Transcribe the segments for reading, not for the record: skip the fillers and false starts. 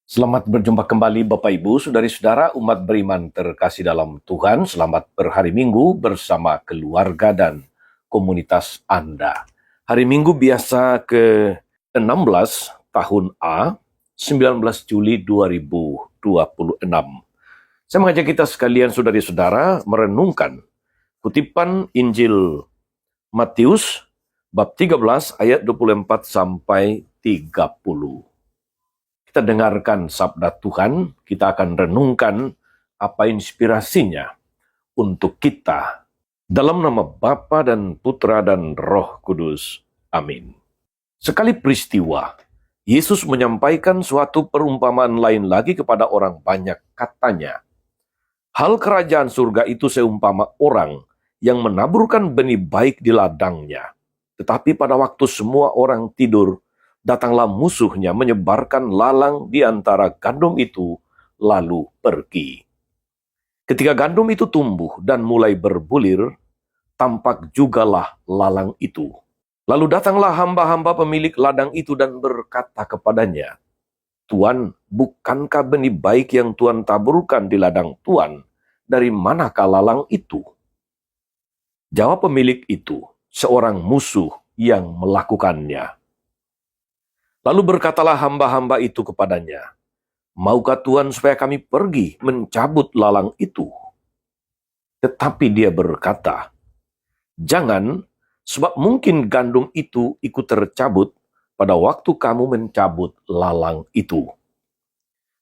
Selamat berjumpa kembali Bapak Ibu, Saudari-saudara umat beriman terkasih dalam Tuhan. Selamat berhari Minggu bersama keluarga dan komunitas Anda. Hari Minggu biasa ke-16 tahun A, 19 Juli 2026. Saya mengajak kita sekalian saudari-saudara merenungkan kutipan Injil Matius bab 13 ayat 24 sampai 30. Kita dengarkan sabda Tuhan, kita akan renungkan apa inspirasinya untuk kita. Dalam nama Bapa dan Putra dan Roh Kudus. Amin. Sekali peristiwa, Yesus menyampaikan suatu perumpamaan lain lagi kepada orang banyak, katanya, hal kerajaan surga itu seumpama orang yang menaburkan benih baik di ladangnya. Tetapi pada waktu semua orang tidur, datanglah musuhnya menyebarkan lalang di antara gandum itu, lalu pergi. Ketika gandum itu tumbuh dan mulai berbulir, tampak jugalah lalang itu. Lalu datanglah hamba-hamba pemilik ladang itu dan berkata kepadanya, Tuan, bukankah benih baik yang Tuan taburkan di ladang Tuan, dari manakah lalang itu? Jawab pemilik itu, seorang musuh yang melakukannya. Lalu berkatalah hamba-hamba itu kepadanya, maukah Tuan supaya kami pergi mencabut lalang itu? Tetapi dia berkata, jangan, sebab mungkin gandum itu ikut tercabut pada waktu kamu mencabut lalang itu.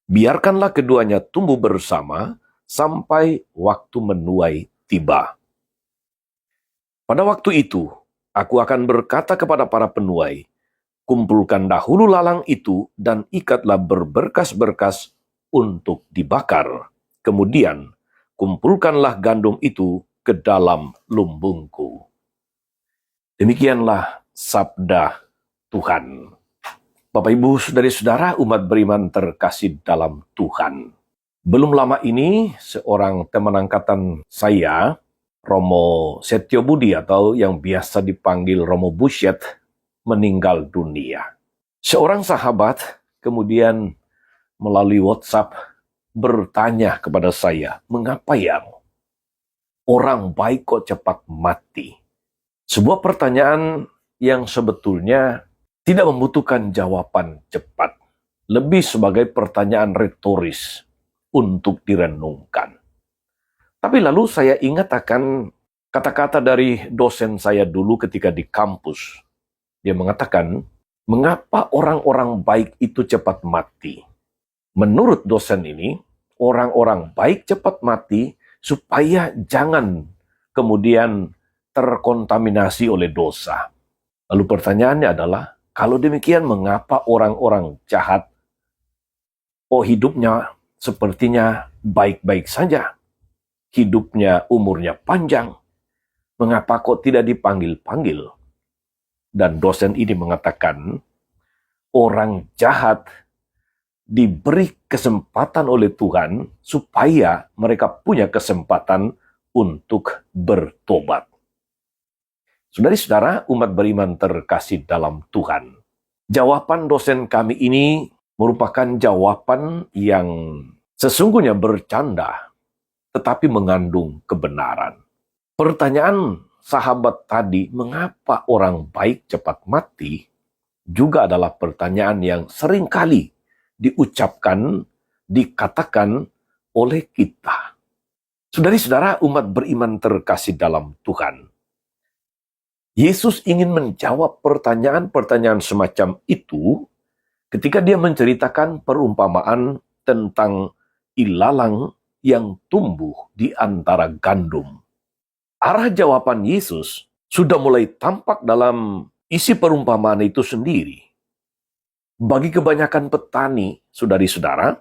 Biarkanlah keduanya tumbuh bersama sampai waktu menuai tiba. Pada waktu itu, aku akan berkata kepada para penuai, kumpulkan dahulu lalang itu dan ikatlah berberkas-berkas untuk dibakar. Kemudian, kumpulkanlah gandum itu ke dalam lumbungku. Demikianlah sabda Tuhan. Bapak, Ibu, Saudari-saudara umat beriman terkasih dalam Tuhan. Belum lama ini, seorang teman angkatan saya, Romo Setio Budi atau yang biasa dipanggil Romo Busyet, meninggal dunia. Seorang sahabat kemudian melalui WhatsApp bertanya kepada saya, mengapa yang orang baik kok cepat mati? Sebuah pertanyaan yang sebetulnya tidak membutuhkan jawaban cepat, lebih sebagai pertanyaan retoris untuk direnungkan. Tapi lalu saya ingat akan kata-kata dari dosen saya dulu ketika di kampus. Dia mengatakan, mengapa orang-orang baik itu cepat mati? Menurut dosen ini, orang-orang baik cepat mati supaya jangan kemudian terkontaminasi oleh dosa. Lalu pertanyaannya adalah, kalau demikian mengapa orang-orang jahat, hidupnya sepertinya baik-baik saja, hidupnya umurnya panjang, mengapa kok tidak dipanggil-panggil? Dan dosen ini mengatakan, orang jahat diberi kesempatan oleh Tuhan supaya mereka punya kesempatan untuk bertobat. Saudari-saudara, umat beriman terkasih dalam Tuhan. Jawaban dosen kami ini merupakan jawaban yang sesungguhnya bercanda, tetapi mengandung kebenaran. Pertanyaan sahabat tadi, mengapa orang baik cepat mati, juga adalah pertanyaan yang seringkali diucapkan, dikatakan oleh kita. Saudari-saudara umat beriman terkasih dalam Tuhan. Yesus ingin menjawab pertanyaan-pertanyaan semacam itu ketika dia menceritakan perumpamaan tentang ilalang yang tumbuh di antara gandum. Arah jawaban Yesus sudah mulai tampak dalam isi perumpamaan itu sendiri. Bagi kebanyakan petani, saudari-saudara,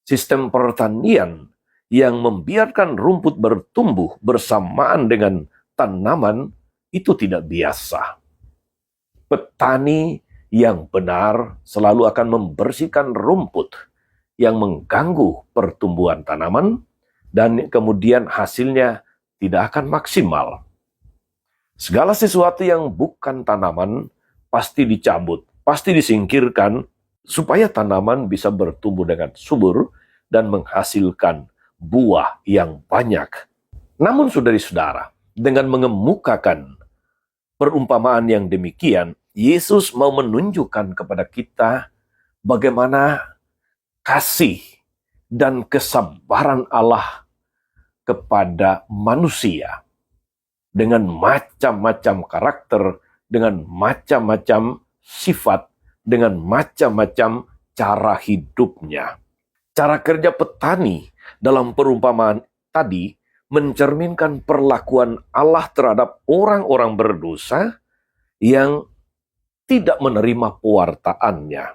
sistem pertanian yang membiarkan rumput bertumbuh bersamaan dengan tanaman itu tidak biasa. Petani yang benar selalu akan membersihkan rumput yang mengganggu pertumbuhan tanaman dan kemudian hasilnya tidak akan maksimal. Segala sesuatu yang bukan tanaman pasti dicabut, pasti disingkirkan supaya tanaman bisa bertumbuh dengan subur dan menghasilkan buah yang banyak. Namun saudari-saudara, dengan mengemukakan perumpamaan yang demikian, Yesus mau menunjukkan kepada kita bagaimana kasih dan kesabaran Allah kepada manusia dengan macam-macam karakter, dengan macam-macam sifat, dengan macam-macam cara hidupnya. Cara kerja petani dalam perumpamaan tadi mencerminkan perlakuan Allah terhadap orang-orang berdosa yang tidak menerima pewartaannya.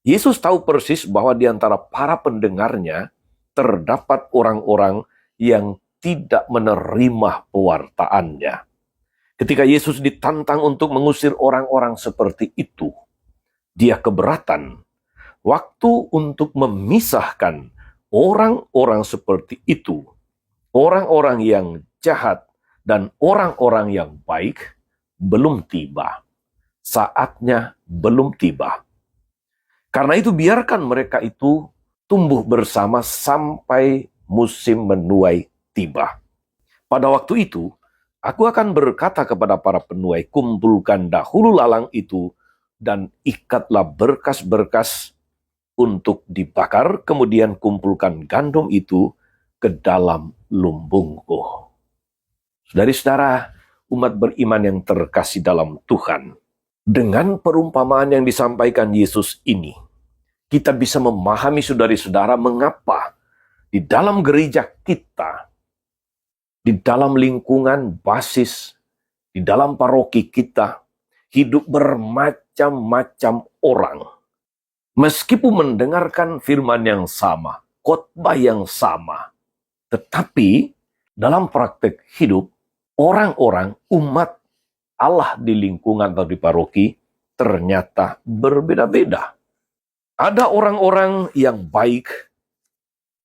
Yesus tahu persis bahwa di antara para pendengarnya terdapat orang-orang yang tidak menerima pewartaannya. Ketika Yesus ditantang untuk mengusir orang-orang seperti itu, dia keberatan. Waktu untuk memisahkan orang-orang seperti itu, orang-orang yang jahat dan orang-orang yang baik, belum tiba. Saatnya belum tiba. Karena itu biarkan mereka itu tumbuh bersama sampai musim menuai tiba. Pada waktu itu, aku akan berkata kepada para penuai, kumpulkan dahulu lalang itu dan ikatlah berkas-berkas untuk dibakar, kemudian kumpulkan gandum itu ke dalam lumbungku. Saudara-saudara, umat beriman yang terkasih dalam Tuhan, dengan perumpamaan yang disampaikan Yesus ini, kita bisa memahami saudara-saudara mengapa di dalam gereja kita, di dalam lingkungan basis, di dalam paroki kita, hidup bermacam-macam orang. Meskipun mendengarkan firman yang sama, khotbah yang sama, tetapi dalam praktek hidup, orang-orang, umat Allah di lingkungan atau di paroki ternyata berbeda-beda. Ada orang-orang yang baik,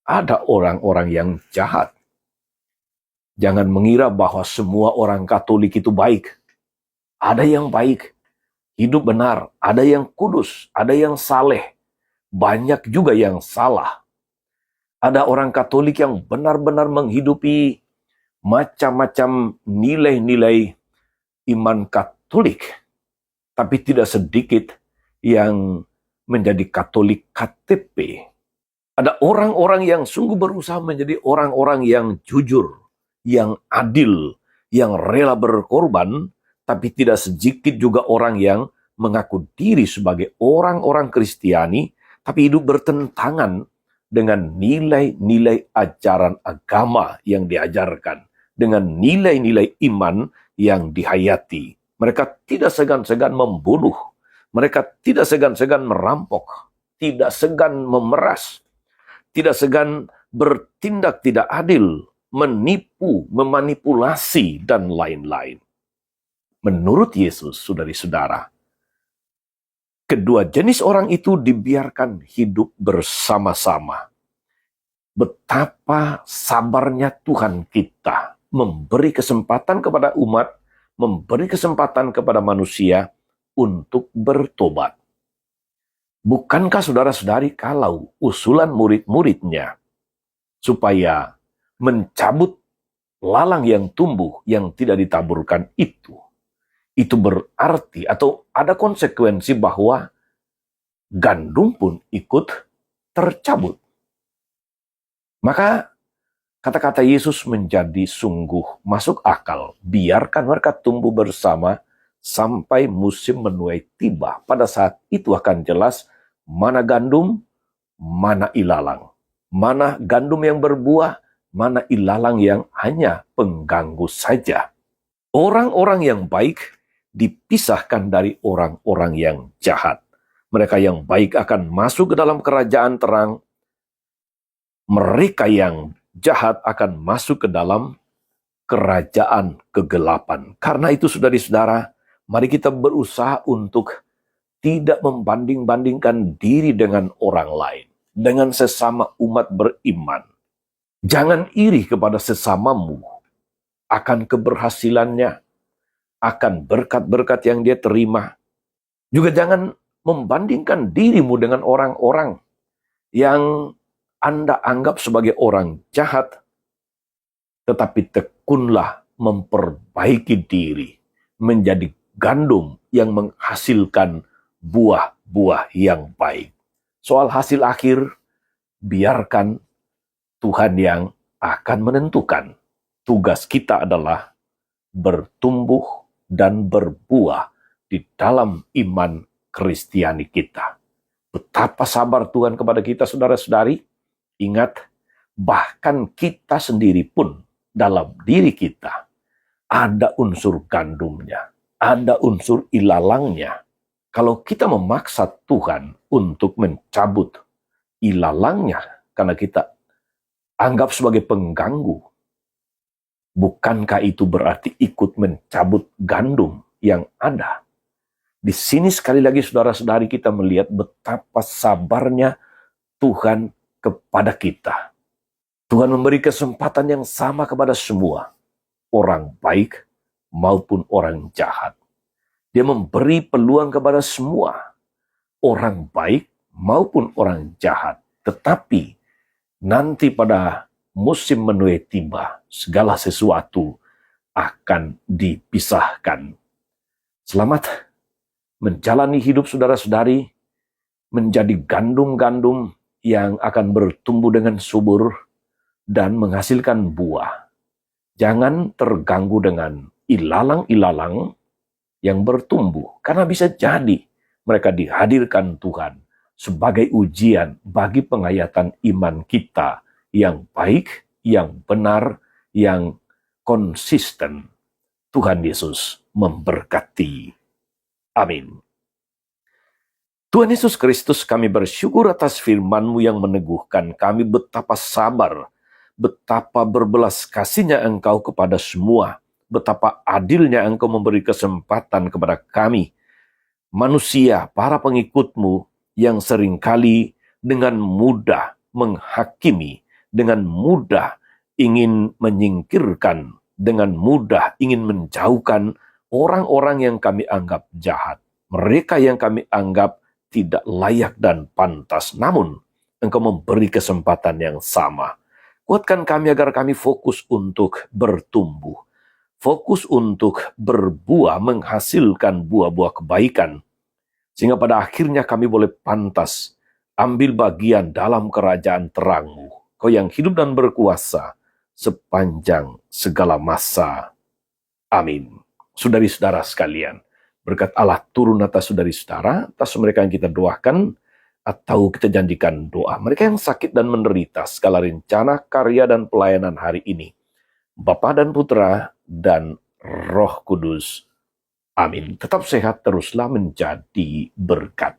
ada orang-orang yang jahat. Jangan mengira bahwa semua orang Katolik itu baik. Ada yang baik, hidup benar, ada yang kudus, ada yang saleh, banyak juga yang salah. Ada orang Katolik yang benar-benar menghidupi macam-macam nilai-nilai iman Katolik, tapi tidak sedikit yang menjadi Katolik KTP. Ada orang-orang yang sungguh berusaha menjadi orang-orang yang jujur, yang adil, yang rela berkorban, tapi tidak sedikit juga orang yang mengaku diri sebagai orang-orang Kristiani, tapi hidup bertentangan dengan nilai-nilai ajaran agama yang diajarkan, dengan nilai-nilai iman yang dihayati. Mereka tidak segan-segan membunuh, mereka tidak segan-segan merampok, tidak segan memeras, tidak segan bertindak tidak adil, menipu, memanipulasi, dan lain-lain. Menurut Yesus, saudari-saudara, kedua jenis orang itu dibiarkan hidup bersama-sama. Betapa sabarnya Tuhan kita memberi kesempatan kepada umat, memberi kesempatan kepada manusia untuk bertobat. Bukankah saudara-saudari kalau usulan murid-muridnya supaya mencabut lalang yang tumbuh yang tidak ditaburkan itu berarti atau ada konsekuensi bahwa gandum pun ikut tercabut. Maka kata-kata Yesus menjadi sungguh masuk akal. Biarkan mereka tumbuh bersama sampai musim menuai tiba. Pada saat itu akan jelas mana gandum, mana ilalang. Mana gandum yang berbuah, mana ilalang yang hanya pengganggu saja. Orang-orang yang baik dipisahkan dari orang-orang yang jahat. Mereka yang baik akan masuk ke dalam kerajaan terang. Mereka yang jahat akan masuk ke dalam kerajaan kegelapan. Karena itu, saudari-saudara, mari kita berusaha untuk tidak membanding-bandingkan diri dengan orang lain, dengan sesama umat beriman. Jangan iri kepada sesamamu akan keberhasilannya, akan berkat-berkat yang dia terima. Juga jangan membandingkan dirimu dengan orang-orang yang Anda anggap sebagai orang jahat, tetapi tekunlah memperbaiki diri menjadi gandum yang menghasilkan buah-buah yang baik. Soal hasil akhir, biarkan Tuhan yang akan menentukan. Tugas kita adalah bertumbuh dan berbuah di dalam iman Kristiani kita. Betapa sabar Tuhan kepada kita, saudara-saudari. Ingat, bahkan kita sendiri pun dalam diri kita ada unsur gandumnya, ada unsur ilalangnya. Kalau kita memaksa Tuhan untuk mencabut ilalangnya karena kita anggap sebagai pengganggu, bukankah itu berarti ikut mencabut gandum yang ada? Di sini sekali lagi saudara-saudari kita melihat betapa sabarnya Tuhan kepada kita. Tuhan memberi kesempatan yang sama kepada semua, orang baik maupun orang jahat. Dia memberi peluang kepada semua, orang baik maupun orang jahat. Tetapi nanti pada musim menuai tiba, segala sesuatu akan dipisahkan. Selamat menjalani hidup saudara-saudari, menjadi gandum-gandum yang akan bertumbuh dengan subur dan menghasilkan buah. Jangan terganggu dengan ilalang-ilalang yang bertumbuh, karena bisa jadi mereka dihadirkan Tuhan sebagai ujian bagi penghayatan iman kita yang baik, yang benar, yang konsisten. Tuhan Yesus memberkati. Amin. Tuhan Yesus Kristus, kami bersyukur atas firman-Mu yang meneguhkan kami betapa sabar, betapa berbelas kasihnya Engkau kepada semua, betapa adilnya Engkau memberi kesempatan kepada kami, manusia, para pengikut-Mu yang seringkali dengan mudah menghakimi, dengan mudah ingin menyingkirkan, dengan mudah ingin menjauhkan orang-orang yang kami anggap jahat, mereka yang kami anggap tidak layak dan pantas. Namun, Engkau memberi kesempatan yang sama. Kuatkan kami agar kami fokus untuk bertumbuh, fokus untuk berbuah, menghasilkan buah-buah kebaikan, sehingga pada akhirnya kami boleh pantas ambil bagian dalam kerajaan terang-Mu, Kau yang hidup dan berkuasa sepanjang segala masa. Amin. Saudari-saudara sekalian, berkat Allah turun atas saudari-saudara, atas mereka yang kita doakan, atau kita janjikan doa. Mereka yang sakit dan menderita segala rencana, karya, dan pelayanan hari ini. Bapa dan Putra dan Roh Kudus. Amin. Tetap sehat, teruslah menjadi berkat.